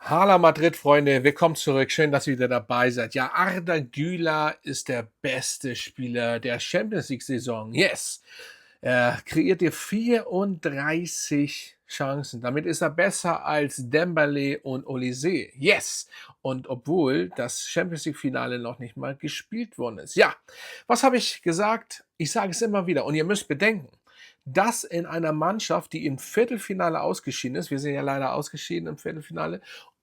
Hala Madrid, Freunde, willkommen zurück. Schön, dass ihr wieder dabei seid. Ja, Arda Güler ist der beste Spieler der Champions League-Saison. Yes! Er kreierte 34 Chancen. Damit ist er besser als Dembele und Olise. Yes! Und obwohl das Champions League-Finale noch nicht mal gespielt worden ist. Ja, was habe ich gesagt? Ich sage es immer wieder. Und ihr müsst bedenken, dass in einer Mannschaft, die im Viertelfinale ausgeschieden ist, wir sind ja leider ausgeschieden im Viertelfinale,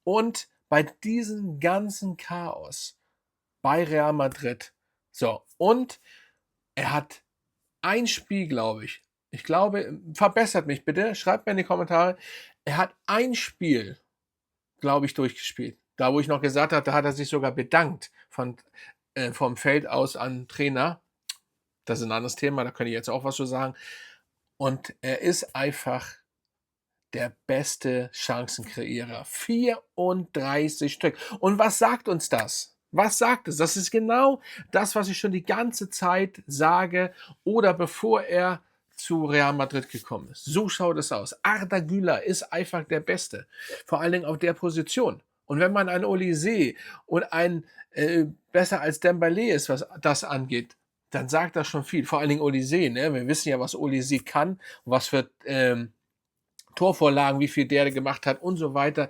und bei diesem ganzen Chaos bei Real Madrid, so, und er hat ein Spiel, glaube ich glaube, verbessert mich bitte, schreibt mir in die Kommentare, er hat ein Spiel, glaube ich, durchgespielt. Da, wo ich noch gesagt habe, da hat er sich sogar bedankt vom Feld aus an Trainer. Das ist ein anderes Thema, da könnte ich jetzt auch was zu sagen. Und er ist einfach der beste Chancenkreierer. 34 Stück. Und was sagt uns das? Was sagt es? Das ist genau das, was ich schon die ganze Zeit sage oder bevor er zu Real Madrid gekommen ist. So schaut es aus. Arda Güler ist einfach der Beste. Vor allen Dingen auf der Position. Und wenn man ein Olise und ein besser als Dembele ist, was das angeht, dann sagt das schon viel. Vor allen Dingen Olise. Ne? Wir wissen ja, was Olise kann und was für Torvorlagen, wie viel der gemacht hat und so weiter.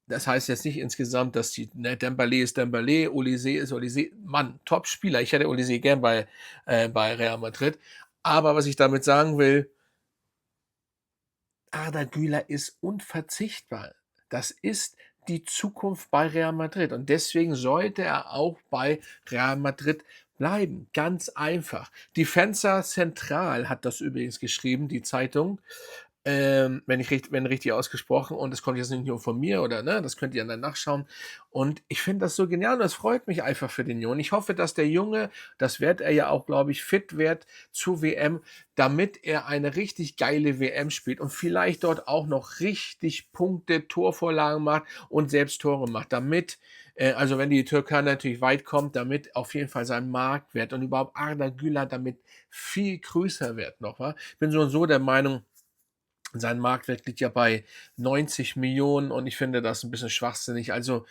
Das heißt jetzt nicht insgesamt, dass Dembele ist Dembele, Olise ist Olise. Mann, Top-Spieler. Ich hätte Olise gern bei Real Madrid. Aber was ich damit sagen will, Arda Güler ist unverzichtbar. Das ist die Zukunft bei Real Madrid. Und deswegen sollte er auch bei Real Madrid bleiben. Ganz einfach. Defensa Central hat das übrigens geschrieben, die Zeitung. Wenn richtig ausgesprochen, und das kommt jetzt nicht nur von mir oder ne, das könnt ihr dann nachschauen. Und ich finde das so genial und das freut mich einfach für den Jungen. Ich hoffe, dass der Junge, das wird er ja auch, glaube ich, fit wird zur WM, damit er eine richtig geile WM spielt und vielleicht dort auch noch richtig Punkte, Torvorlagen macht und selbst Tore macht, damit also wenn die Türkei natürlich weit kommt, damit auf jeden Fall sein Marktwert und überhaupt Arda Güler damit viel größer wird noch. Wa? Ich bin so und so der Meinung, sein Marktwert liegt ja bei 90 Millionen und ich finde das ein bisschen schwachsinnig. Also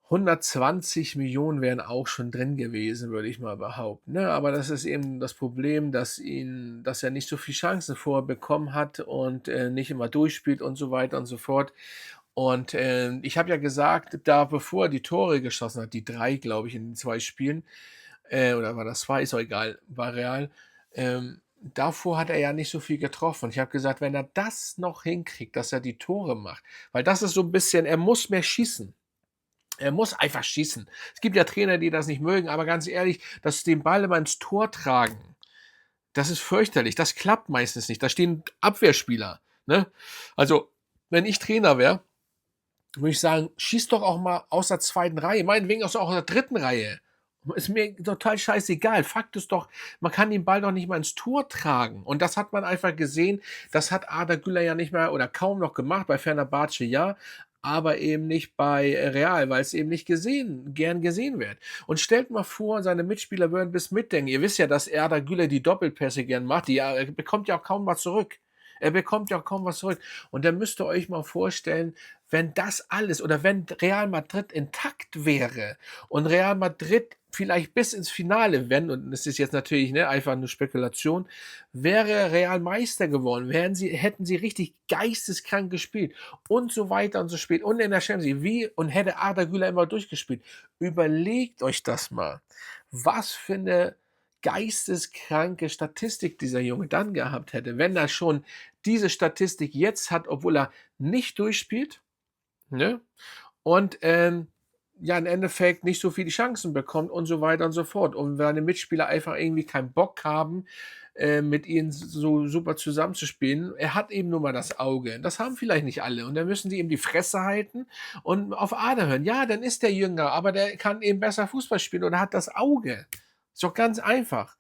120 Millionen wären auch schon drin gewesen, würde ich mal behaupten. Ne? Aber das ist eben das Problem, dass er nicht so viel Chancen vorher bekommen hat und nicht immer durchspielt und so weiter und so fort. Und ich habe ja gesagt, da bevor er die Tore geschossen hat, die 3, glaube ich, in den 2 Spielen, oder war das 2, ist auch egal, war Real, davor hat er ja nicht so viel getroffen. Ich habe gesagt, wenn er das noch hinkriegt, dass er die Tore macht, weil das ist so ein bisschen, er muss mehr schießen. Er muss einfach schießen. Es gibt ja Trainer, die das nicht mögen, aber ganz ehrlich, dass den Ball immer ins Tor tragen, das ist fürchterlich. Das klappt meistens nicht. Da stehen Abwehrspieler. Ne? Also, wenn ich Trainer wäre, würde ich sagen, schieß doch auch mal aus der zweiten Reihe, meinetwegen auch aus der dritten Reihe. Ist mir total scheißegal. Fakt ist doch, man kann den Ball doch nicht mal ins Tor tragen. Und das hat man einfach gesehen. Das hat Arda Güler ja nicht mehr oder kaum noch gemacht. Bei Fenerbahce ja, aber eben nicht bei Real, weil es eben nicht gern gesehen wird. Und stellt mal vor, seine Mitspieler würden bis mitdenken. Ihr wisst ja, dass Arda Güler die Doppelpässe gern macht. Er bekommt ja auch kaum was zurück. Er bekommt ja auch kaum was zurück. Und dann müsst ihr euch mal vorstellen, wenn das alles oder wenn Real Madrid intakt wäre und Real Madrid vielleicht bis ins Finale, und das ist jetzt natürlich ne, einfach eine Spekulation, wäre Real Meister geworden, hätten sie richtig geisteskrank gespielt und so weiter und so spät und in der Champions League, und hätte Arda Güler immer durchgespielt. Überlegt euch das mal, was für eine geisteskranke Statistik dieser Junge dann gehabt hätte, wenn er schon diese Statistik jetzt hat, obwohl er nicht durchspielt, ne? Und ja, im Endeffekt nicht so viele Chancen bekommt und so weiter und so fort. Und seine Mitspieler einfach irgendwie keinen Bock haben, mit ihnen so super zusammenzuspielen. Er hat eben nur mal das Auge. Das haben vielleicht nicht alle. Und dann müssen die eben die Fresse halten und auf Ader hören. Ja, dann ist der jünger, aber der kann eben besser Fußball spielen oder hat das Auge. Ist doch ganz einfach.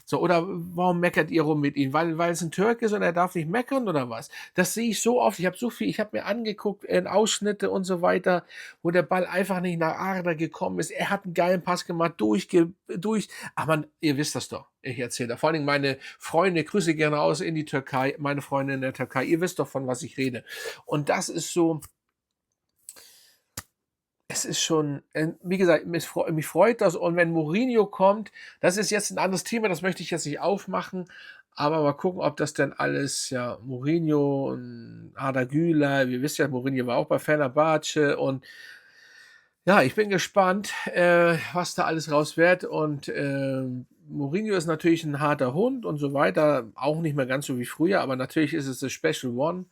So, oder warum meckert ihr rum mit ihm? Weil es ein Türke ist und er darf nicht meckern oder was? Das sehe ich so oft. Ich habe mir angeguckt, Ausschnitte und so weiter, wo der Ball einfach nicht nach Arda gekommen ist. Er hat einen geilen Pass gemacht, ach man, ihr wisst das doch. Ich erzähle da. Vor allen Dingen meine Freunde, Grüße gerne aus in die Türkei, meine Freunde in der Türkei. Ihr wisst doch, von was ich rede. Und das ist so, es ist schon wie gesagt, mich freut das und wenn Mourinho kommt, das ist jetzt 'n anderes Thema, das möchte ich jetzt nicht aufmachen, aber mal gucken, ob das denn alles ja, Mourinho und Arda Güler, ihr wisst ja, Mourinho war auch bei Fenerbahce und ja, ich bin gespannt, was da alles raus wird und, Mourinho ist natürlich 'n harter Hund und so weiter, auch nicht mehr ganz so wie früher, aber natürlich ist es the special one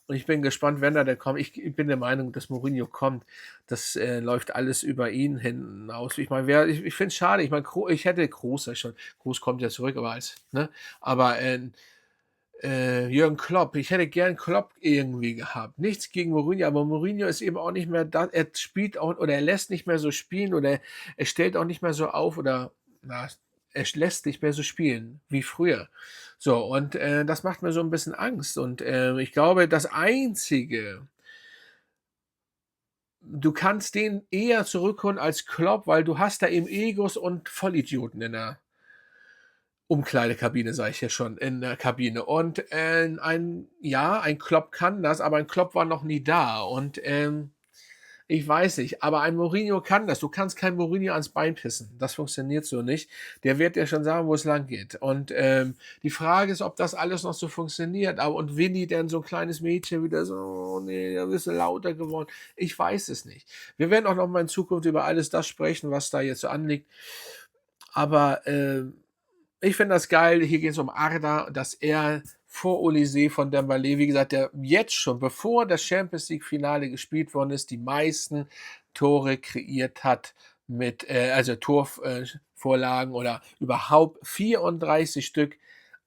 und ich bin gespannt, wenn er denn kommt. Ich bin der Meinung, dass Mourinho kommt. Das, läuft alles über ihn hinaus. Ich meine, ich finde es schade. Ich meine, ich hätte Kroos ja schon Kroos kommt ja zurück, aber als ne? Aber, Jürgen Klopp, ich hätte gern Klopp irgendwie gehabt. Nichts gegen Mourinho, aber Mourinho ist eben auch nicht mehr da er spielt auch oder er lässt nicht mehr so spielen oder er stellt auch nicht mehr so auf oder na, er lässt nicht mehr so spielen wie früher. So, und, das macht mir so ein bisschen Angst und, ich glaube, das Einzige du kannst den eher zurückholen als Klopp, weil du hast da eben Egos und Vollidioten in der Umkleidekabine, sage ich ja schon, in der Kabine. Und, ein Klopp kann das, aber ein Klopp war noch nie da. Und, ich weiß nicht, aber ein Mourinho kann das. Du kannst kein Mourinho ans Bein pissen. Das funktioniert so nicht. Der wird dir schon sagen, wo es lang geht. Und, die Frage ist, ob das alles noch so funktioniert. Aber und Winnie denn so 'n kleines Mädchen wieder so: „Oh ne, da bist du lauter geworden.“ Ich weiß es nicht. Wir werden auch noch mal in Zukunft über alles das sprechen, was da jetzt so anliegt. Aber, ich finde das geil. Hier geht's um Arda, dass er vor Olise von Dembélé, wie gesagt, der jetzt schon, bevor das Champions League-Finale gespielt worden ist, die meisten Tore kreiert hat mit, also Vorlagen oder überhaupt 34 Stück.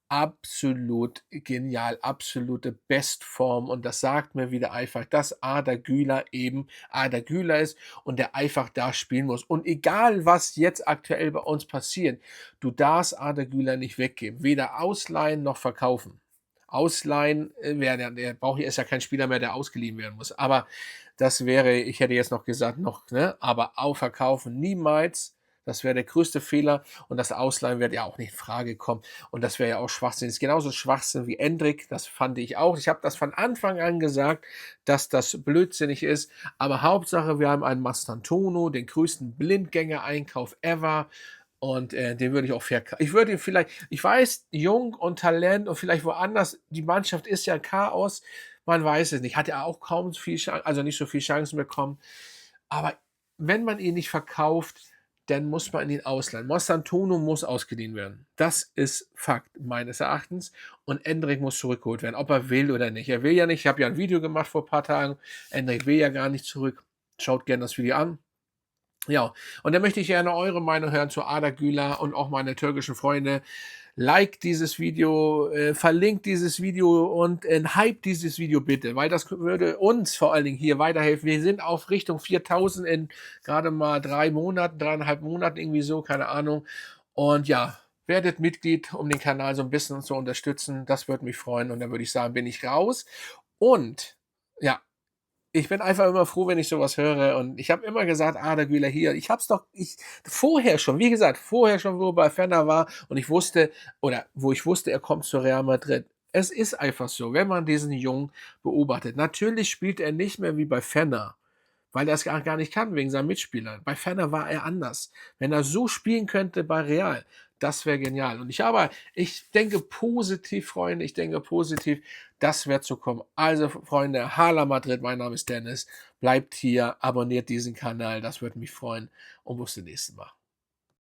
Absolut genial, absolute Bestform und das sagt mir wieder einfach, dass Arda Güler eben Arda Güler ist und der einfach da spielen muss. Und egal, was jetzt aktuell bei uns passiert, du darfst Arda Güler nicht weggeben, weder ausleihen noch verkaufen. Ausleihen, wäre der braucht ist ja kein Spieler mehr, der ausgeliehen werden muss. Aber das wäre ich hätte jetzt noch gesagt, noch, ne, aber auch verkaufen niemals. Das wäre der größte Fehler und das Ausleihen wird ja auch nicht in Frage kommen. Und das wäre ja auch Schwachsinn. Ist genauso Schwachsinn wie Endrick, das fand ich auch. Ich habe das von Anfang an gesagt, dass das blödsinnig ist, aber Hauptsache, wir haben einen Mastantuono, den größten Blindgänger-Einkauf ever und, den würde ich auch ich würde ihn vielleicht ich weiß, jung und Talent und vielleicht woanders die Mannschaft ist ja Chaos, man weiß es nicht. Hat ja auch kaum viel also nicht so viel Chancen bekommen. Aber wenn man ihn nicht verkauft, dann muss man ihn ausleihen. Mostantuono muss ausgeliehen werden. Das ist Fakt meines Erachtens und Endrick muss zurückgeholt werden, ob er will oder nicht. Er will ja nicht. Ich habe ja ein Video gemacht vor ein paar Tagen. Endrick will ja gar nicht zurück. Schaut gerne das Video an. Ja, und dann möchte ich gerne eure Meinung hören zu Arda Güler und auch meine türkischen Freunde. Like dieses Video, verlinkt dieses Video und, hype dieses Video bitte, weil das würde uns vor allen Dingen hier weiterhelfen. Wir sind auf Richtung 4.000 in gerade mal 3 Monaten, 3,5 Monaten, irgendwie so, keine Ahnung. Und ja, werdet Mitglied, um den Kanal so ein bisschen zu unterstützen. Das würde mich freuen und dann würde ich sagen, bin ich raus. Und ja, ich bin einfach immer froh, wenn ich so was höre und ich habe immer gesagt: „Arda Güler hier.“ Ich habe es doch vorher schon wie gesagt, vorher schon, wo er bei Fener war und ich wusste oder wo ich wusste, er kommt zu Real Madrid. Es ist einfach so, wenn man diesen Jungen beobachtet. Natürlich spielt er nicht mehr wie bei Fener, weil er es gar nicht kann wegen seinen Mitspielern. Bei Fener war er anders. Wenn er so spielen könnte bei Real, das wäre genial. Und ich denke positiv, Freunde, ich denke positiv, das wird so kommen. Also, Freunde, Hala Madrid, mein Name ist Dennis. Bleibt hier, abonniert diesen Kanal, das würde mich freuen und bis zum nächsten Mal.